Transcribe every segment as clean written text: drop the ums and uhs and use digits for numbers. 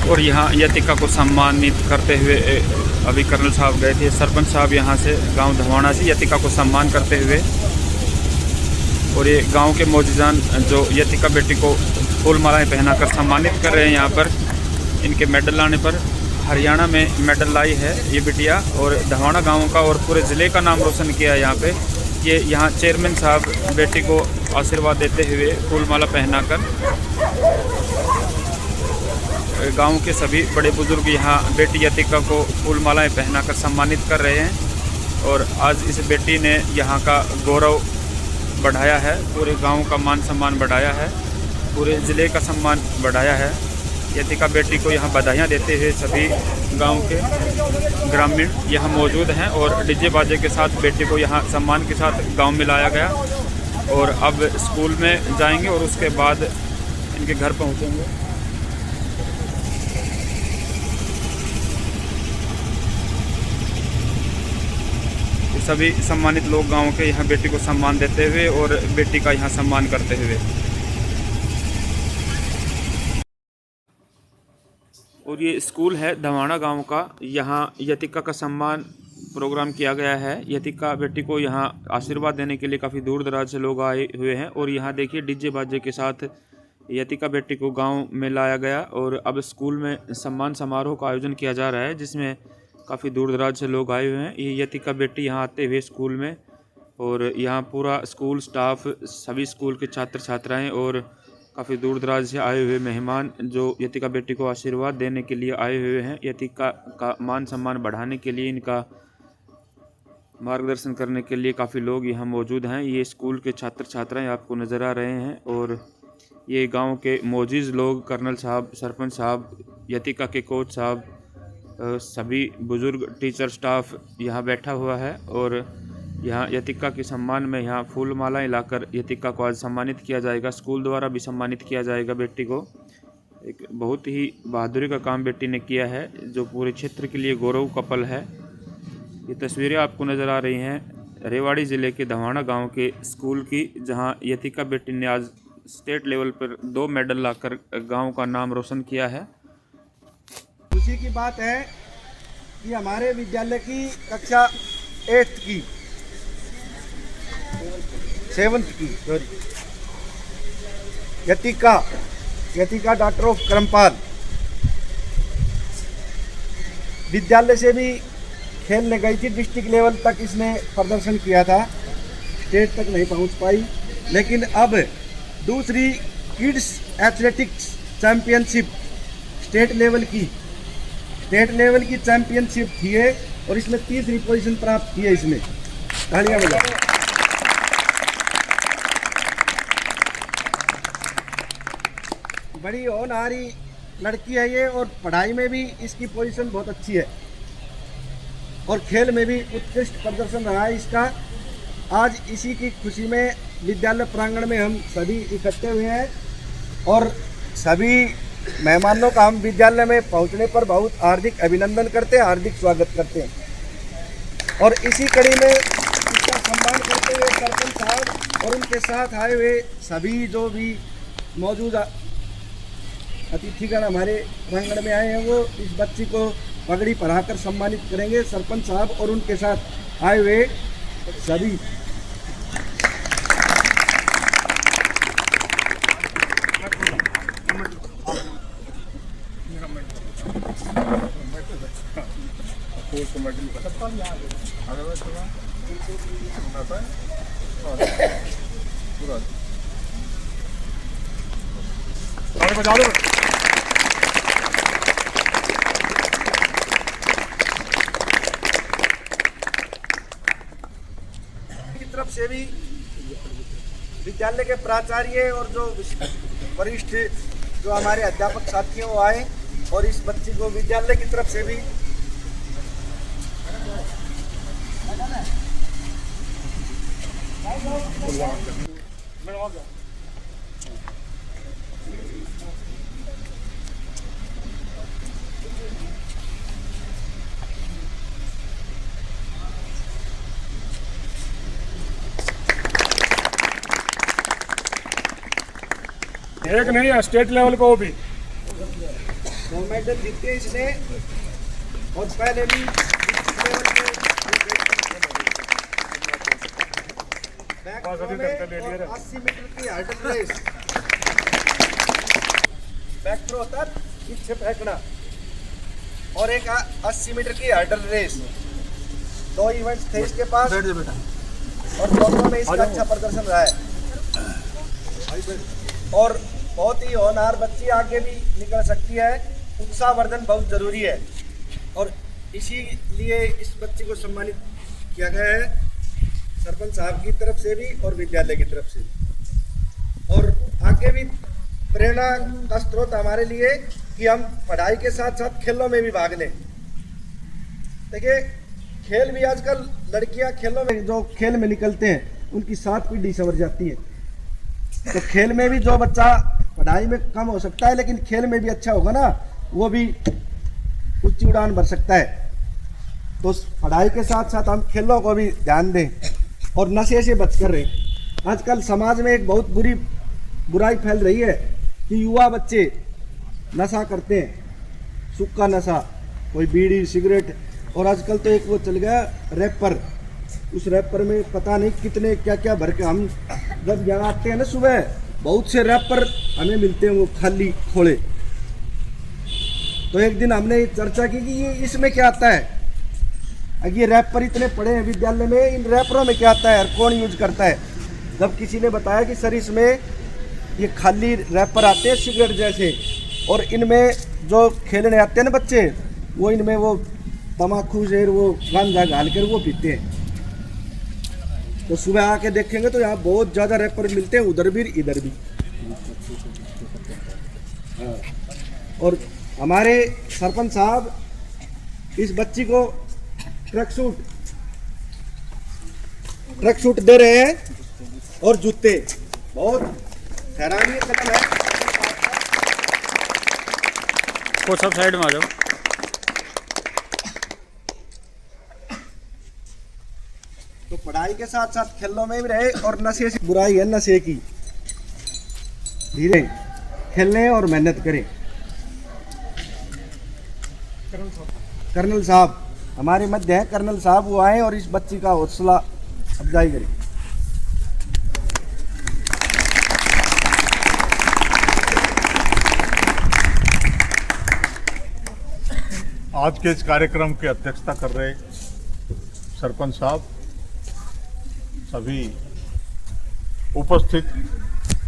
और यहाँ यतिका को सम्मानित करते हुए अभी कर्नल साहब गए थे, सरपंच साहब यहाँ से गांव धवाना से यतिका को सम्मान करते हुए। और ये गांव के मौजूदान जो यतिका बेटी को फूल मालाएँ पहनाकर सम्मानित कर रहे हैं। यहाँ पर इनके मेडल लाने पर हरियाणा में मेडल लाई है ये बिटिया, और धवाना गांव का और पूरे ज़िले का नाम रोशन किया है यहाँ पे। ये यहाँ चेयरमैन साहब बेटी को आशीर्वाद देते हुए फूल माला पहनाकर, गांव के सभी बड़े बुजुर्ग यहाँ बेटी यतिका को फूल मालाएँ पहनाकर सम्मानित कर रहे हैं। और आज इस बेटी ने यहाँ का गौरव बढ़ाया है, पूरे गांव का मान सम्मान बढ़ाया है, पूरे ज़िले का सम्मान बढ़ाया है। यतिका बेटी को यहाँ बधाइयाँ देते हुए सभी गांव के ग्रामीण यहाँ मौजूद हैं। और डीजे बाजे के साथ बेटी को यहाँ सम्मान के साथ गांव में लाया गया, और अब स्कूल में जाएंगे और उसके बाद इनके घर पहुँचेंगे। सभी सम्मानित लोग गांव के यहाँ बेटी को सम्मान देते हुए और बेटी का यहाँ सम्मान करते हुए। और ये स्कूल है धवाना गांव का, यहाँ यतिका का सम्मान प्रोग्राम किया गया है। यतिका बेटी को यहाँ आशीर्वाद देने के लिए काफ़ी दूर दराज से लोग आए हुए हैं। और यहाँ देखिए डीजे बाजे के साथ यतिका बेटी को गांव में लाया गया, और अब स्कूल में सम्मान समारोह का आयोजन किया जा रहा है, जिसमें काफ़ी दूर दराज से लोग आए हुए हैं। ये यतिका बेटी यहाँ आते हुए स्कूल में, और यहाँ पूरा स्कूल स्टाफ, सभी स्कूल के छात्र छात्राएं और काफ़ी दूर दराज से आए हुए मेहमान जो यतिका बेटी को आशीर्वाद देने के लिए आए हुए हैं। यतिका का मान सम्मान बढ़ाने के लिए, इनका मार्गदर्शन करने के लिए काफ़ी लोग यहाँ मौजूद हैं। ये स्कूल के छात्र छात्राएँ आपको नज़र आ रहे हैं, और ये गाँव के मोजीज़ लोग, कर्नल साहब, सरपंच साहब, यतिका के कोच साहब, सभी बुज़ुर्ग टीचर स्टाफ यहाँ बैठा हुआ है। और यहाँ यतिका के सम्मान में यहाँ फूल मालाएँ लाकर यतिका को आज सम्मानित किया जाएगा। स्कूल द्वारा भी सम्मानित किया जाएगा बेटी को। एक बहुत ही बहादुरी का काम बेटी ने किया है, जो पूरे क्षेत्र के लिए गौरव का पल है। ये तस्वीरें आपको नज़र आ रही हैं रेवाड़ी ज़िले के धवाना गाँव के स्कूल की, जहाँ यतिका बेटी ने आज स्टेट लेवल पर 2 मेडल लाकर गाँव का नाम रोशन किया है। खुशी की बात है कि हमारे विद्यालय की कक्षा 8th की 7th की यतिका डॉक्टर ऑफ क्रमपाल विद्यालय से भी खेलने गई थी। डिस्ट्रिक्ट लेवल तक इसने प्रदर्शन किया था, स्टेट तक नहीं पहुंच पाई, लेकिन अब दूसरी kids athletics championship state level की चैंपियनशिप थी है, और इसमें 3री पोजीशन प्राप्त की है। इसमें तालियां बजाओ। बड़ी होनहारी लड़की है ये, और पढ़ाई में भी इसकी पोजीशन बहुत अच्छी है, और खेल में भी उत्कृष्ट प्रदर्शन रहा है इसका। आज इसी की खुशी में विद्यालय प्रांगण में हम सभी इकट्ठे हुए हैं, और सभी मेहमानों का हम विद्यालय में पहुंचने पर बहुत हार्दिक अभिनंदन करते हैं, हार्दिक स्वागत करते हैं। और इसी कड़ी में इसका सम्मान करते हुए सरपंच साहब और उनके साथ आए हुए सभी जो भी मौजूद अतिथिगण हमारे प्रांगण में आए हैं, वो इस बच्ची को पगड़ी पहनाकर सम्मानित करेंगे। सरपंच साहब और उनके साथ आए हुए सभी की तरफ से भी विद्यालय के प्राचार्य और जो वरिष्ठ जो हमारे अध्यापक साथियों आए, और इस बच्ची को विद्यालय की तरफ से भी एक नहीं है, स्टेट लेवल पे वो भी। 2 मेडल जीते इसने और पहले भी डिस्ट्रिक्ट लेवल पे बैक थ्रो में और 80 मीटर की हर्डल रेस। बैक थ्रो होता है पीछे फेंकना और एक 80 मीटर की हर्डल रेस। 2 इवेंट्स थे इसके पास और दोनों में इसका अच्छा प्रदर्शन रहा है और बहुत ही होनहार बच्ची आगे भी निकल सकती है। उत्साहवर्धन बहुत जरूरी है और इसीलिए इस बच्ची को सम्मानित किया गया है सरपंच साहब की तरफ से भी और विद्यालय की तरफ से भी। और आगे भी प्रेरणा का स्रोत हमारे लिए कि हम पढ़ाई के साथ साथ खेलों में भी भाग लें। देखिए खेल भी आजकल लड़कियां खेलों में जो खेल में निकलते हैं उनकी 7 पीढ़ी संवर जाती है। तो खेल में भी जो बच्चा पढ़ाई में कम हो सकता है लेकिन खेल में भी अच्छा होगा ना, वो भी ऊंची उड़ान भर सकता है। तो पढ़ाई के साथ साथ हम खेलों को भी ध्यान दें और नशे से बचकर रहें। आजकल समाज में एक बहुत बुराई फैल रही है कि युवा बच्चे नशा करते हैं, सूखा नशा, कोई बीड़ी सिगरेट, और आजकल तो एक वो चल गया रैपर। उस रैपर में पता नहीं कितने क्या क्या भर के, हम जब यहाँ आते हैं ना सुबह बहुत से रैपर हमें मिलते हैं वो खाली खोले। तो एक दिन हमने चर्चा की कि ये इसमें क्या आता है। ये रैपर इतने पढ़े हैं विद्यालय में, इन रैपरों में क्या आता है और कौन यूज करता है। जब किसी ने बताया कि सर इसमें ये खाली रैपर आते हैं सिगरेट जैसे, और इनमें जो खेलने आते हैं ना बच्चे, वो इनमें वो तम्बाकू से वो गांजा घाल कर वो पीते हैं। तो सुबह आके देखेंगे तो यहाँ बहुत ज़्यादा रैपर मिलते हैं, उधर भी इधर भी। और हमारे सरपंच साहब इस बच्ची को ट्रैक सूट दे रहे हैं और जूते। बहुत सराहनीय कदम है। वो सब साइड में आ जाओ। तो पढ़ाई के साथ साथ खेलों में भी रहे और नशे से बुराई है नशे की। धीरे खेलने और मेहनत करें। कर्नल साहब हमारे मध्य हैं, कर्नल साहब वो आए और इस बच्ची का हौसला अफजाई करें। आज के इस कार्यक्रम की अध्यक्षता कर रहे सरपंच साहब, सभी उपस्थित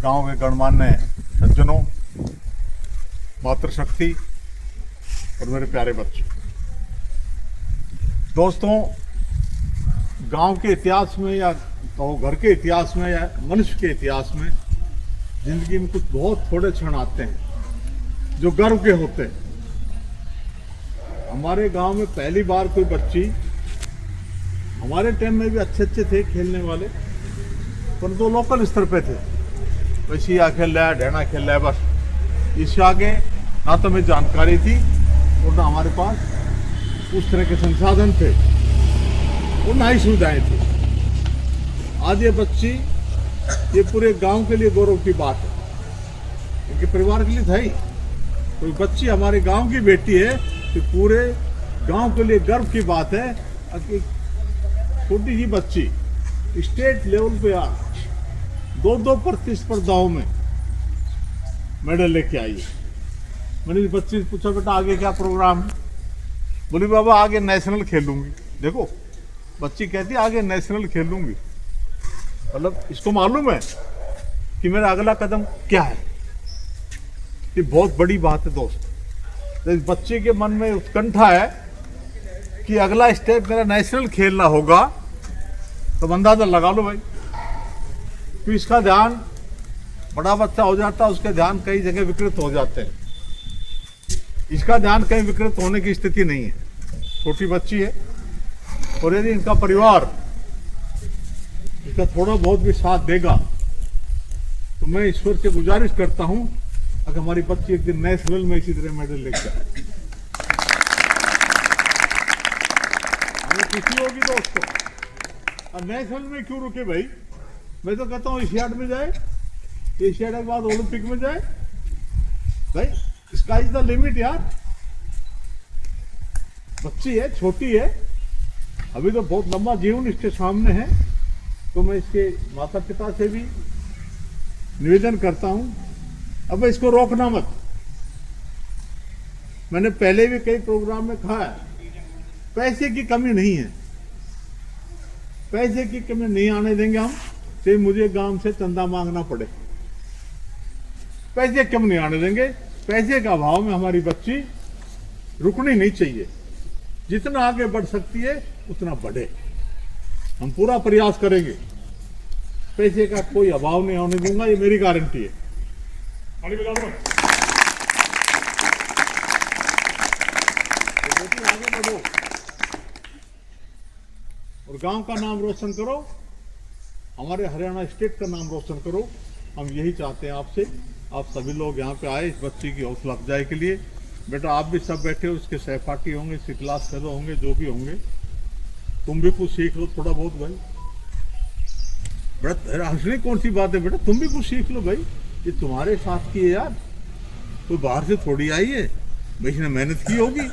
गांव के गणमान्य सज्जनों, मातृशक्ति और मेरे प्यारे बच्चे, दोस्तों, गांव के इतिहास में या तो घर के इतिहास में या मनुष्य के इतिहास में जिंदगी में कुछ बहुत थोड़े क्षण आते हैं जो गर्व के होते हैं। हमारे गांव में पहली बार कोई बच्ची, हमारे टाइम में भी अच्छे थे खेलने वाले, परंतु लोकल स्तर पे थे। वैसिया खेल रहा है, ढेना खेल रहा है, बस इससे आगे ना तो हमें जानकारी थी और ना हमारे पास उस तरह के संसाधन थे और ना ही सुविधाएं थी। आज ये बच्ची, ये पूरे गांव के लिए गौरव की बात है, इनके परिवार के लिए था ही। कोई बच्ची हमारे गांव की बेटी है तो पूरे गांव के लिए गर्व की बात है कि छोटी ही बच्ची स्टेट लेवल पे आ 2 प्रतिस्पर्धाओं में मेडल लेके आई है। मैंने इस बच्ची से पूछा, बेटा आगे क्या प्रोग्राम है? बोली बाबा आगे नेशनल खेलूंगी। देखो बच्ची कहती है आगे नेशनल खेलूंगी, मतलब इसको मालूम है कि मेरा अगला कदम क्या है। ये बहुत बड़ी बात है दोस्त। तो इस बच्चे के मन में उत्कंठा है कि अगला स्टेप मेरा नेशनल खेलना होगा, तो अंदाजा लगा लो भाई। तो इसका ध्यान, बड़ा बच्चा हो जाता है उसके ध्यान कई जगह विकृत हो जाते हैं। इसका ध्यान कहीं विकृत होने की स्थिति नहीं है, छोटी बच्ची है। और यदि इनका परिवार इसका थोड़ा बहुत भी साथ देगा तो मैं ईश्वर से गुजारिश करता हूं अगर हमारी बच्ची एक दिन नेशनल में इसी तरह मेडल लेकर आए। हमें खुशी होगी दोस्तों। अब नेशनल में क्यों रुके भाई? मैं तो कहता हूँ एशियाड में जाए, एशियाड के बाद ओलंपिक में जाए, भाई स्काई इज द लिमिट यार। बच्ची है, छोटी है, अभी तो बहुत लंबा जीवन इसके सामने है। तो मैं इसके माता पिता से भी निवेदन करता हूं, अब इसको रोकना मत। मैंने पहले भी कई प्रोग्राम में कहा है, पैसे की कमी नहीं है, पैसे की कमी नहीं आने देंगे हम, चाहे मुझे गांव से चंदा मांगना पड़े, पैसे कम नहीं आने देंगे। पैसे का अभाव में हमारी बच्ची रुकनी नहीं चाहिए, जितना आगे बढ़ सकती है उतना बढ़े, हम पूरा प्रयास करेंगे। पैसे का कोई अभाव नहीं होने दूंगा, ये मेरी गारंटी है। तो बेटी आगे बढ़ो और गांव का नाम रोशन करो, हमारे हरियाणा स्टेट का नाम रोशन करो। हम यही चाहते हैं आपसे। आप सभी लोग यहाँ पे आए इस बच्ची की हौसला अफजाई के लिए। बेटा आप भी सब बैठे हो, इसके सहपाठी होंगे, इसके क्लास फेलो होंगे, जो भी होंगे, तुम भी कुछ सीख लो थोड़ा बहुत भाई। बड़ा हंसने कौन सी बात है बेटा, तुम भी कुछ सीख लो भाई, ये तुम्हारे साथ की है यार, कोई बाहर से थोड़ी आई है भाई, इसने मेहनत की होगी,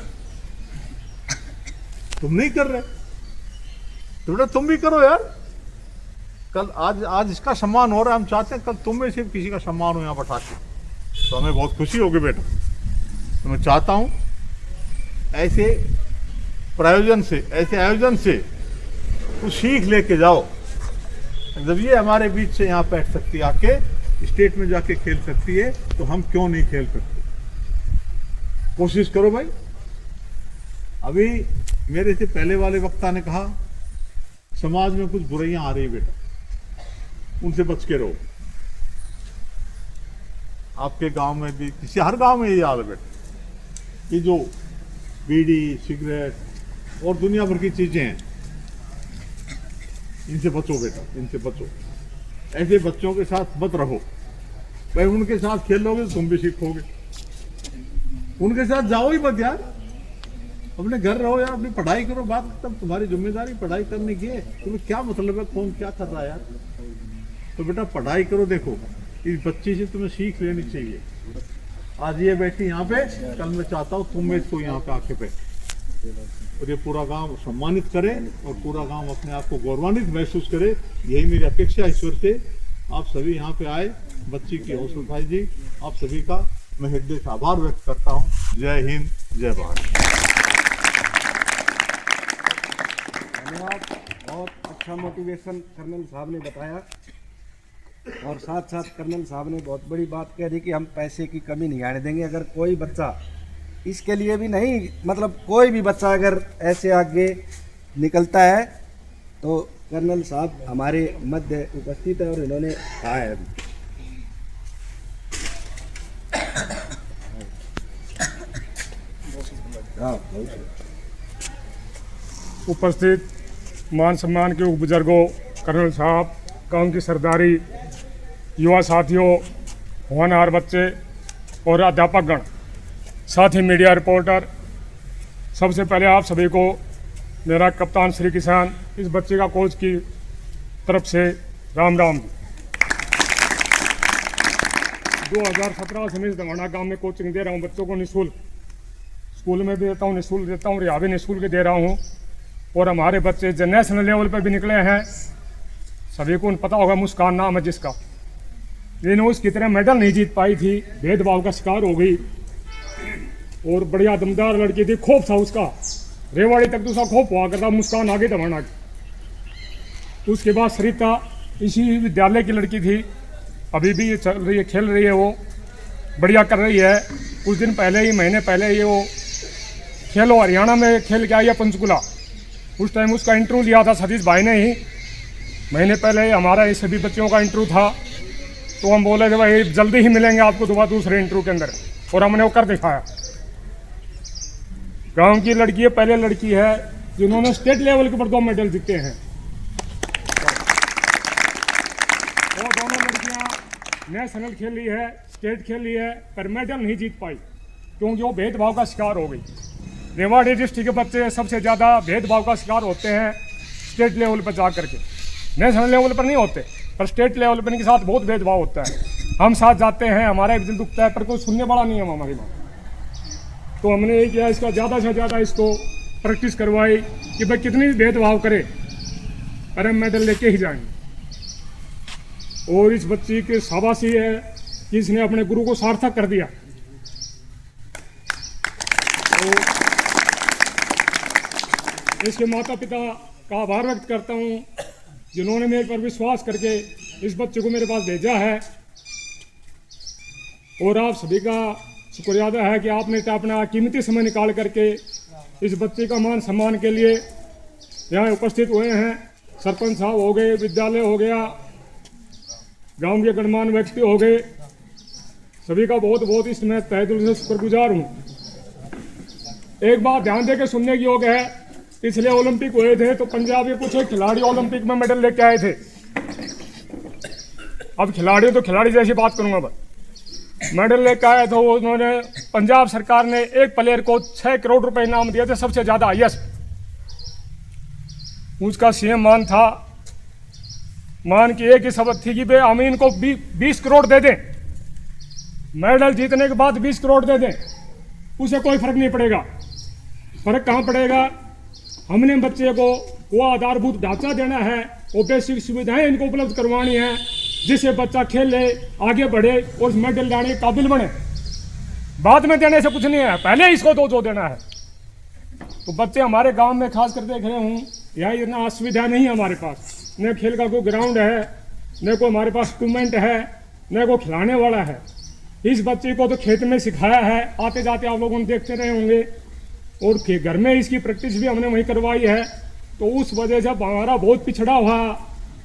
तुम नहीं कर रहे तो बेटा तुम भी करो यार। कल आज इसका सम्मान हो रहा है, हम चाहते हैं कल तुम में से किसी का सम्मान हो यहाँ बैठा के, तो हमें बहुत खुशी होगी बेटा। तो मैं चाहता हूँ ऐसे आयोजन से कुछ सीख लेके जाओ। जब ये हमारे बीच से यहाँ बैठ सकती है, आके स्टेट में जाके खेल सकती है, तो हम क्यों नहीं खेल सकते। कोशिश करो भाई। अभी मेरे से पहले वाले वक्ता ने कहा समाज में कुछ बुराइयां आ रही बेटा, उनसे बच के रहो। आपके गांव में भी, किसी हर गांव में ये याद है बेटा, ये जो बीड़ी सिगरेट और दुनिया भर की चीजें हैं, इनसे बचो बेटा, इनसे बचो। ऐसे बच्चों के साथ मत रहो भाई, उनके साथ खेलोगे तो तुम भी सीखोगे, उनके साथ जाओ ही मत यार, अपने घर रहो यार, अपनी पढ़ाई करो। बात तब तुम्हारी जिम्मेदारी पढ़ाई करने की है, तुम्हें क्या मतलब है कौन क्या कर रहा है यार। तो बेटा पढ़ाई करो। देखो इस बच्ची से तुम्हें सीख लेनी चाहिए। आज ये बैठी यहाँ पे, कल मैं चाहता हूँ तुम में इसको यहाँ पे आके बैठे और ये पूरा गांव सम्मानित करे और पूरा गांव अपने आप को गौरवान्वित महसूस करे। यही मेरी अपेक्षा ईश्वर से। आप सभी यहाँ पे आए, बच्ची की हौसला भाई जी, आप सभी का मैं हृदय से आभार व्यक्त करता हूँ। जय हिंद, जय भारत। धन्यवाद। बहुत अच्छा मोटिवेशन कर्नल साहब ने बताया, और साथ साथ कर्नल साहब ने बहुत बड़ी बात कह दी कि हम पैसे की कमी नहीं आने देंगे। अगर कोई बच्चा, इसके लिए भी नहीं, मतलब कोई भी बच्चा अगर ऐसे आगे निकलता है तो कर्नल साहब हमारे मध्य उपस्थित है और इन्होंने कहा है अभी। उपस्थित मान सम्मान के बुजुर्गों, कर्नल साहब, गांव की सरदारी, युवा साथियों, होनहार बच्चे और अध्यापकगण, साथ ही मीडिया रिपोर्टर, सबसे पहले आप सभी को मेरा कप्तान श्री किसान, इस बच्चे का कोच की तरफ से राम राम। 2017 से मैं इस दवाना गांव में कोचिंग दे रहा हूं बच्चों को निःशुल्क। स्कूल में भी देता हूं, निःशुल्क देता हूं, यहाँ भी निःशुल्क दे रहा हूं। और हमारे बच्चे जो नेशनल लेवल पर भी निकले हैं, सभी को पता होगा, मुस्कान नाम है जिसका, लेकिन वो उसकी तरह मेडल नहीं जीत पाई थी, भेदभाव का शिकार हो गई। और बढ़िया दमदार लड़की थी, खोप था उसका, रेवाड़ी तक दूसरा खोप हुआ करता, मुस्कान आगे दबाना। उसके बाद सरिता इसी विद्यालय की लड़की थी, अभी भी चल रही है, खेल रही है, वो बढ़िया कर रही है। कुछ दिन पहले ही, महीने पहले ही वो खेलो हरियाणा में खेल के आई है पंचकुला। उस टाइम उसका इंटरव्यू लिया था सतीश भाई ने ही, महीने पहले हमारा ये सभी बच्चों का इंटरव्यू था। तो हम बोले थे भाई जल्दी ही मिलेंगे आपको दोबारा दूसरे इंटरव्यू के अंदर, और हमने वो कर दिखाया। गांव की लड़की है, पहले लड़की है जिन्होंने स्टेट लेवल के पर 2 मेडल जीते हैं। वो दोनों लड़कियां नेशनल खेली है, स्टेट खेली है, पर मेडल नहीं जीत पाई क्योंकि वो भेदभाव का शिकार हो गई। रेवाड़ी डिस्ट्रिक्ट के बच्चे सबसे ज़्यादा भेदभाव का शिकार होते हैं स्टेट लेवल पर जा करके, नेशनल लेवल पर नहीं होते, पर स्टेट लेवल पर इनके साथ बहुत भेदभाव होता है। हम साथ जाते हैं, हमारा एक दिल दुखता है, पर कोई सुनने वाला नहीं है हमारी बात। तो हमने ये किया, इसका ज़्यादा से ज़्यादा इसको प्रैक्टिस करवाई कि भाई कितनी भी भेदभाव करे पर हम मेडल लेके ही जाएंगे। और इस बच्ची की शाबाशी है कि इसने अपने गुरु को सार्थक कर दिया। तो इसके माता पिता का आभार व्यक्त करता हूँ जिन्होंने मेरे पर विश्वास करके इस बच्चे को मेरे पास भेजा है। और आप सभी का शुक्रिया अदा है कि आपने अपना कीमती समय निकाल करके इस बच्चे का मान सम्मान के लिए यहाँ उपस्थित हुए हैं। सरपंच साहब हो गए, विद्यालय हो गया, गांव के गणमान्य व्यक्ति हो गए, सभी का बहुत बहुत इसमें तहे दिल से शुक्रगुजार हूँ। एक बात ध्यान देकर सुनने की योग है, पिछले ओलंपिक हुए थे तो पंजाब के कुछ खिलाड़ी ओलंपिक में मेडल लेके आए थे। अब खिलाड़ी तो खिलाड़ी जैसी बात करूंगा, बस मेडल लेके आए तो उन्होंने पंजाब सरकार ने एक प्लेयर को 6 करोड़ रुपए इनाम दिए थे, सबसे ज्यादा हाईएस्ट। उसका सीएम मान की एक ही शब्द थी कि भाई हम इनको 20 करोड़ दे दें, मेडल जीतने के बाद 20 करोड़ दे दें, उसे कोई फर्क नहीं पड़ेगा। फर्क कहाँ पड़ेगा, हमने बच्चे को वो आधारभूत ढांचा देना है, वो बेसिक सुविधाएं इनको उपलब्ध करवानी है जिससे बच्चा खेले, आगे बढ़े और मेडल लाने के काबिल बने। बाद में देने से कुछ नहीं है, पहले इसको जो देना है। तो बच्चे हमारे गांव में खास कर देख रहे हूँ, यहाँ इतना असुविधा नहीं है हमारे पास, न खेल का कोई ग्राउंड है, न कोई हमारे पास इक्विपमेंट है, न कोई खिलाने वाला है। इस बच्चे को तो खेत में सिखाया है, आते जाते आप लोगों ने देखते रहे होंगे, और घर में इसकी प्रैक्टिस भी हमने वहीं करवाई है। तो उस वजह से हमारा बहुत पिछड़ा हुआ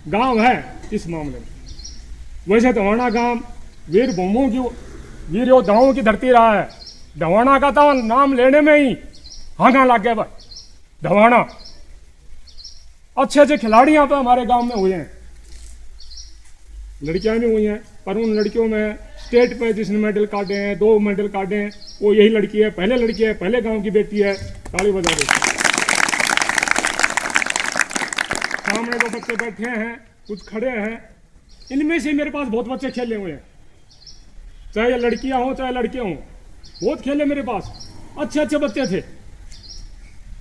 गांव है इस मामले में। वैसे दवाना गांव वीर भूमों की, वीर योद्धाओं की धरती रहा है। दवाना का तो नाम लेने में ही हाँ लग गया भाई। दवाना अच्छे अच्छे खिलाड़ी यहाँ पे हमारे गांव में हुए हैं, लड़कियां भी हुई हैं, पर उन लड़कियों में स्टेट पे जिसने मेडल काटे हैं, 2 मेडल काटे हैं, वो यही लड़की है, पहले लड़की है, पहले गांव की बेटी है। ताली बजा दो। सामने 2 बच्चे बैठे हैं, कुछ खड़े हैं, इनमें से मेरे पास बहुत बच्चे खेले हुए हैं, चाहे ये लड़कियां हों चाहे लड़के हों, बहुत खेले मेरे पास, अच्छे अच्छे बच्चे थे।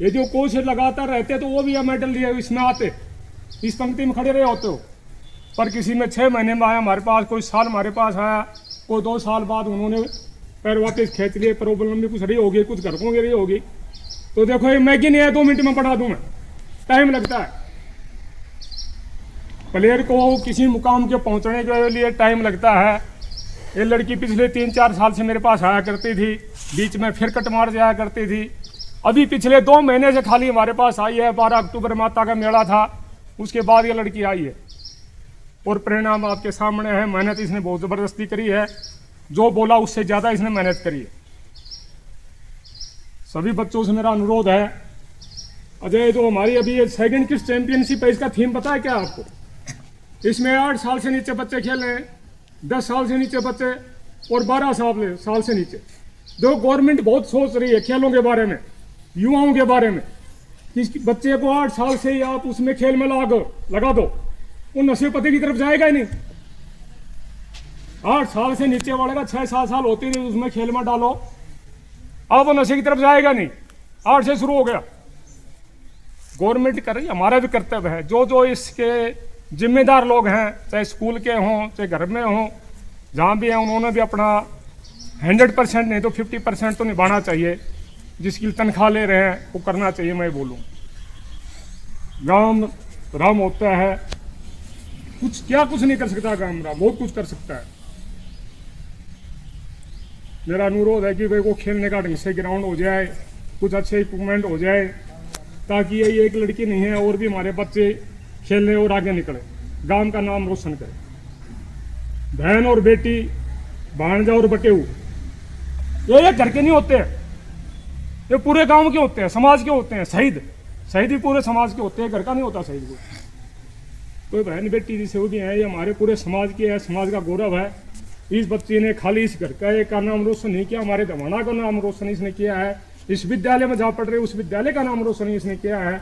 ये जो कोच लगातार रहते तो वो भी यह मेडल लिए इसमें आते, इस पंक्ति में खड़े रहे होते हो। पर किसी में 6 महीने में आया हमारे पास, कोई साल हमारे पास आया, कोई 2 साल बाद उन्होंने पैर वापस खींच लिए, प्रॉब्लम भी कुछ रही होगी, कुछ घर को रही होगी। तो देखो ये मैगी नहीं है 2 मिनट में पढ़ा दूं मैं, टाइम लगता है। प्लेयर को किसी मुकाम के पहुंचने के लिए टाइम लगता है। ये लड़की पिछले 3-4 साल से मेरे पास आया करती थी, बीच में फिर कट मार जाया करती थी। अभी पिछले 2 महीने से खाली हमारे पास आई है। 12 अक्टूबर माता का मेला था, उसके बाद ये लड़की आई है और परिणाम आपके सामने है। मेहनत इसने बहुत ज़बरदस्ती करी है, जो बोला उससे ज़्यादा इसने मेहनत करी है। सभी बच्चों से मेरा अनुरोध है, अजय जो हमारी अभी ये 2nd किड्स चैंपियनशिप है, इसका थीम पता है क्या आपको? इसमें 8 साल से नीचे बच्चे खेल रहे हैं, 10 साल से नीचे बच्चे और 12 साल से नीचे। जो गवर्नमेंट बहुत सोच रही है खेलों के बारे में, युवाओं के बारे में, कि बच्चे को 8 साल से ही आप उसमें खेल में लगा दो, वो नशे पते की तरफ जाएगा ही नहीं। 8 साल से नीचे वाले का 6-7 साल होते ही उसमें खेल में डालो, अब वो नशे की तरफ जाएगा नहीं। 8 से शुरू हो गया। गवर्नमेंट कर रही है, हमारा भी कर्तव्य है। जो इसके जिम्मेदार लोग हैं, चाहे स्कूल के हों चाहे घर में हों, जहाँ भी हैं, उन्होंने भी अपना 100% नहीं तो 50% तो निभाना चाहिए। जिसकी तनख्वाह ले रहे हैं वो करना चाहिए। मैं बोलूँ गांव राम होता है, कुछ नहीं कर सकता गांव राम, बहुत कुछ कर सकता है। मेरा अनुरोध है कि भाई को खेलने का ढंग से ग्राउंड हो जाए, कुछ अच्छे इक्विपमेंट हो जाए, ताकि ये एक लड़की नहीं है और भी हमारे बच्चे खेलने और आगे निकले, गांव का नाम रोशन करें। बहन और बेटी, भांजा और बटेऊ, ये घर के नहीं होते हैं, ये पूरे गांव के होते हैं, समाज के होते हैं। शहीद भी पूरे समाज के होते हैं, घर का नहीं होता शहीद कोई बहन बेटी जिसे वो भी है, ये हमारे पूरे समाज की है, समाज का गौरव है। इस बच्चे ने खाली इस घर का एक नाम रोशन नहीं किया, हमारे दवाना का नाम रोशन इसने किया है। इस विद्यालय में जहाँ पढ़ रहे उस विद्यालय का नाम रोशन इसने किया है।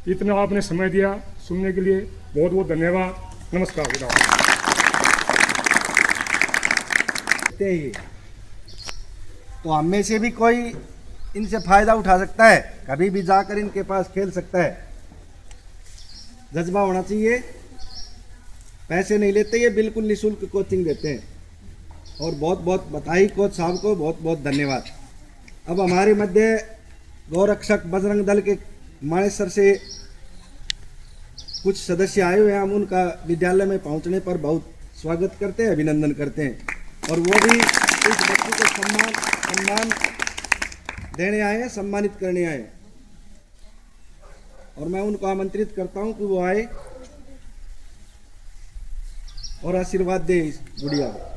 इतना आपने समय दिया सुनने के लिए बहुत बहुत धन्यवाद। नमस्कार। देखते हैं ये, तो हम में से भी कोई इनसे फ़ायदा उठा सकता है, कभी भी जाकर इनके पास खेल सकता है। जज्बा होना चाहिए, पैसे नहीं लेते, ये बिल्कुल निःशुल्क कोचिंग देते हैं। और बहुत बहुत बधाई कोच साहब को, बहुत बहुत धन्यवाद। अब हमारे मध्य गौरक्षक बजरंग दल के मानेसर से कुछ सदस्य आए हुए हैं। हम उनका विद्यालय में पहुंचने पर बहुत स्वागत करते हैं, अभिनंदन करते हैं, और वो भी इस बच्चे को सम्मान देने आए हैं, सम्मानित करने आए हैं। और मैं उनको आमंत्रित करता हूं कि वो आए और आशीर्वाद दे इस गुड़िया को।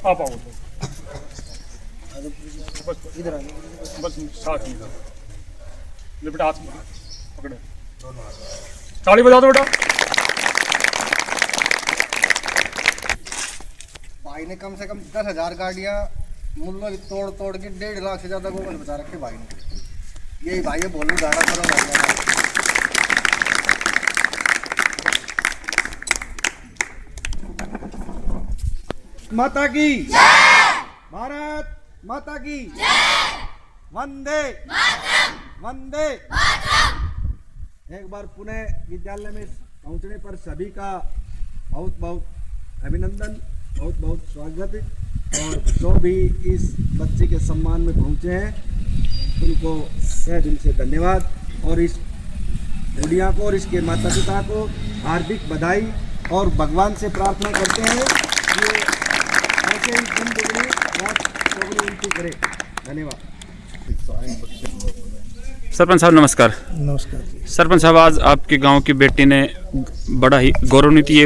आप आओ इधर आ बस साथ में ले बेटा, हाथ पकड़े, ताली बजा दो बेटा। भाई ने कम से कम 10,000 गाड़ियाँ मुल्लों की तोड़ तोड़ के 1.5 लाख से ज़्यादा गोबर बचा रखे भाई ने। यही भाई है, बोलो गाड़ा करो भाई। माता की भारत माता की वंदे वंदे। एक बार पुनः विद्यालय में पहुंचने पर सभी का बहुत बहुत अभिनंदन, बहुत बहुत स्वागत। और जो भी इस बच्चे के सम्मान में पहुंचे हैं उनको तहे दिल से धन्यवाद, और इस गुड़िया को और इसके माता पिता को हार्दिक बधाई, और भगवान से प्रार्थना करते हैं कि ऐसे ही दिन दुगनी रात चौगुनी उनकी करे। धन्यवाद। सरपंच साहब नमस्कार। नमस्कार जी। सरपंच साहब, आज आपके गांव की बेटी ने बड़ा ही गौरवान्वित ये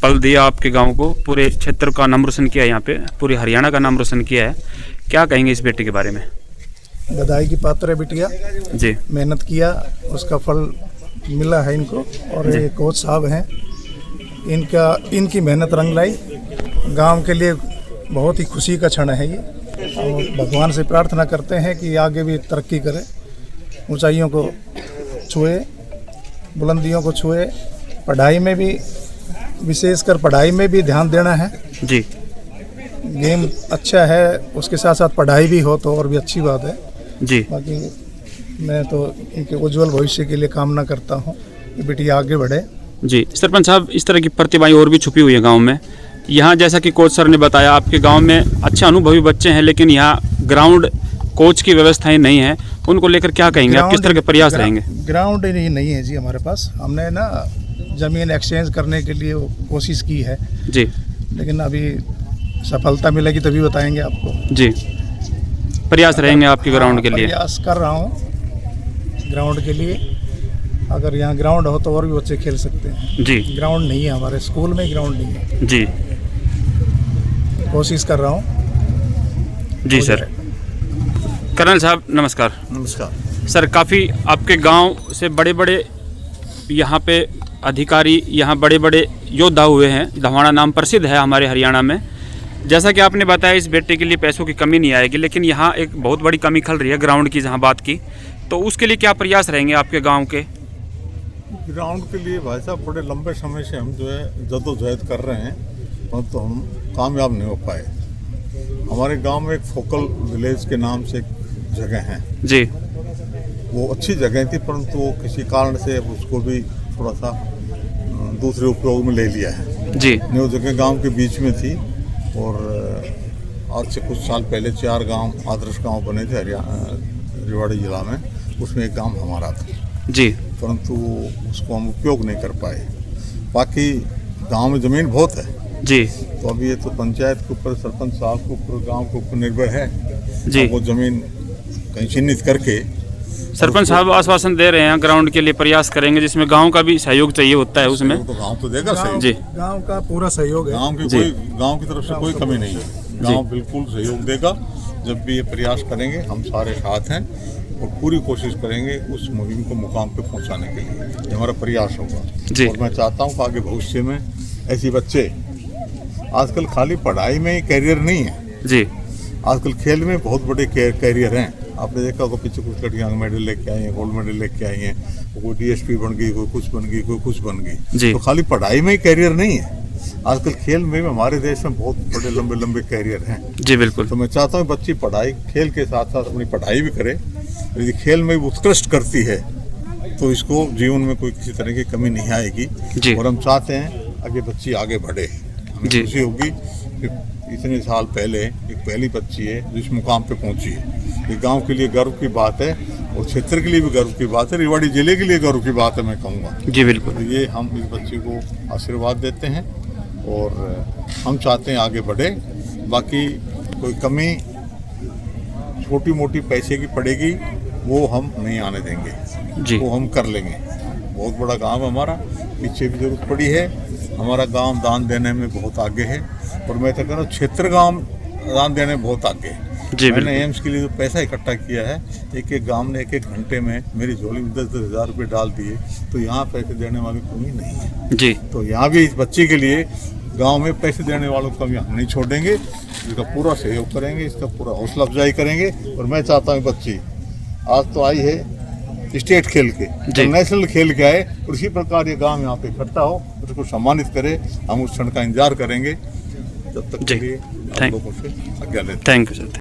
पल दिया आपके गांव को, पूरे क्षेत्र का नाम रोशन किया, यहाँ पे पूरे हरियाणा का नाम रोशन किया है। क्या कहेंगे इस बेटी के बारे में? बधाई की पात्र है बिटिया जी। मेहनत किया, उसका फल मिला है इनको। और ये कोच साहब हैं, इनकी मेहनत रंग लाई। गांव के लिए बहुत ही खुशी का क्षण है ये, और भगवान से प्रार्थना करते हैं कि आगे भी तरक्की करे, ऊंचाइयों को छुए, बुलंदियों को छुए। पढ़ाई में भी, विशेषकर पढ़ाई में भी ध्यान देना है जी। गेम अच्छा है, उसके साथ साथ पढ़ाई भी हो तो और भी अच्छी बात है जी। बाकी मैं तो इनके उज्जवल भविष्य के लिए कामना करता हूँ कि बेटिया आगे बढ़े। जी सरपंच साहब, इस तरह की प्रतिभाएं और भी छुपी हुई है गांव में। यहाँ जैसा कि कोच सर ने बताया, आपके गांव में अच्छे अनुभवी बच्चे हैं, लेकिन यहाँ ग्राउंड कोच की व्यवस्थाएं नहीं है। उनको लेकर क्या कहेंगे आप, किस तरह के प्रयास रहेंगे? ग्राउंड नहीं है जी हमारे पास। हमने ना ज़मीन एक्सचेंज करने के लिए कोशिश की है जी, लेकिन अभी सफलता मिलेगी तभी बताएंगे आपको जी। प्रयास रहेंगे आपके ग्राउंड के लिए? प्रयास कर रहा हूँ ग्राउंड के लिए। अगर यहाँ ग्राउंड हो तो और भी बच्चे खेल सकते हैं जी। ग्राउंड नहीं है हमारे स्कूल में, ग्राउंड नहीं है जी। कोशिश कर रहा हूँ जी सर। कर्नल साहब नमस्कार। नमस्कार। सर, काफ़ी आपके गांव से बड़े बड़े यहाँ पे अधिकारी, यहाँ बड़े बड़े योद्धा हुए हैं। धवाना नाम प्रसिद्ध है हमारे हरियाणा में। जैसा कि आपने बताया, इस बेटे के लिए पैसों की कमी नहीं आएगी, लेकिन यहाँ एक बहुत बड़ी कमी खल रही है ग्राउंड की। जहाँ बात की तो उसके लिए क्या प्रयास रहेंगे आपके गाँव के? ग्राउंड के लिए भाई साहब बड़े लंबे समय से हम जो है जद्दोजहद कर रहे हैं, परंतु हम कामयाब नहीं हो पाए। हमारे गांव में एक फोकल विलेज के नाम से एक जगह है जी। वो अच्छी जगह थी, परंतु वो किसी कारण से उसको भी थोड़ा सा दूसरे उपयोग में ले लिया है जी। वो जगह गांव के बीच में थी, और आज से कुछ साल पहले 4 गांव आदर्श गांव बने थे रेवाड़ी जिला में। उसमें एक गांव हमारा था जी, परंतु उसको हम उपयोग नहीं कर पाए। बाकी गांव में ज़मीन बहुत है जी तो अभी ये तो पंचायत के ऊपर, सरपंच साहब के ऊपर, गांव के ऊपर निर्भर है जी। वो ज़मीन कहीं चिन्हित करके। सरपंच साहब आश्वासन दे रहे हैं ग्राउंड के लिए प्रयास करेंगे, जिसमें गांव का भी सहयोग चाहिए होता है उसमें। तो गांव तो देगा सही जी। गांव का पूरा सहयोग है। गांव की तरफ से कोई कमी नहीं है। गांव बिल्कुल सहयोग देगा। जब भी ये प्रयास करेंगे हम सारे साथ हैं, और पूरी कोशिश करेंगे उस मुहिम को मुकाम पे पहुंचाने के लिए। ये हमारा प्रयास होगा। जी। और मैं चाहता हूं कि आगे भविष्य में ऐसे बच्चे, आजकल खाली पढ़ाई में ही कैरियर नहीं है, जी आजकल खेल में बहुत बड़े कैरियर हैं। आपने देखा होगा पीछे कुछ लड़कियां मेडल लेके आई हैं, गोल्ड मेडल लेके आई हैं, कोई डीएसपी बन गई, कोई कुछ बन गई, कोई कुछ बन जी। गई। तो खाली पढ़ाई में ही कैरियर नहीं है, आजकल खेल में भी हमारे देश में बहुत बड़े लंबे लंबे कैरियर हैं। जी बिल्कुल। तो मैं चाहता हूँ बच्ची पढ़ाई खेल के साथ साथ अपनी पढ़ाई भी करे। यदि खेल में भी उत्कृष्ट करती है तो इसको जीवन में कोई किसी तरह की कमी नहीं आएगी। जी। और हम चाहते हैं आगे बच्ची आगे बढ़े। हमें जी। खुशी होगी कि इतने साल पहले एक पहली बच्ची है जो इस मुकाम पे पहुंची है। ये गांव के लिए गर्व की बात है और क्षेत्र के लिए भी गर्व की बात है, रेवाड़ी जिले के लिए गर्व की बात है मैं कहूँगा। जी बिल्कुल। तो ये हम इस बच्चे को आशीर्वाद देते हैं और हम चाहते हैं आगे बढ़े। बाकी कोई कमी छोटी मोटी पैसे की पड़ेगी वो हम नहीं आने देंगे, जी। वो हम कर लेंगे। बहुत बड़ा गांव है हमारा, पीछे भी जरूरत पड़ी है। हमारा गांव दान देने में बहुत आगे है और मैं तो कह रहा हूँ क्षेत्र गांव दान देने में बहुत आगे है। जी मैंने बिल्कुल। एम्स के लिए जो पैसा इकट्ठा किया है, एक एक गांव ने एक एक घंटे में मेरी झोली में 10-10 हज़ार रुपये डाल दिए। तो यहाँ पैसे देने वाली कमी नहीं है। जी तो यहाँ भी इस बच्ची के लिए गांव में पैसे देने वालों को कभी हम नहीं छोड़ेंगे, इसका पूरा सहयोग करेंगे, इसका पूरा हौसला अफजाई करेंगे। और मैं चाहता हूँ बच्ची आज तो आई है स्टेट खेल के, तो नेशनल खेल के आए और इसी प्रकार ये गांव यहाँ पे इकट्ठा हो, उसको सम्मानित करे। हम उस क्षण का इंतजार करेंगे, जब तक के लिए आप लोगों से आज्ञा लेते हैं। Thank you sir.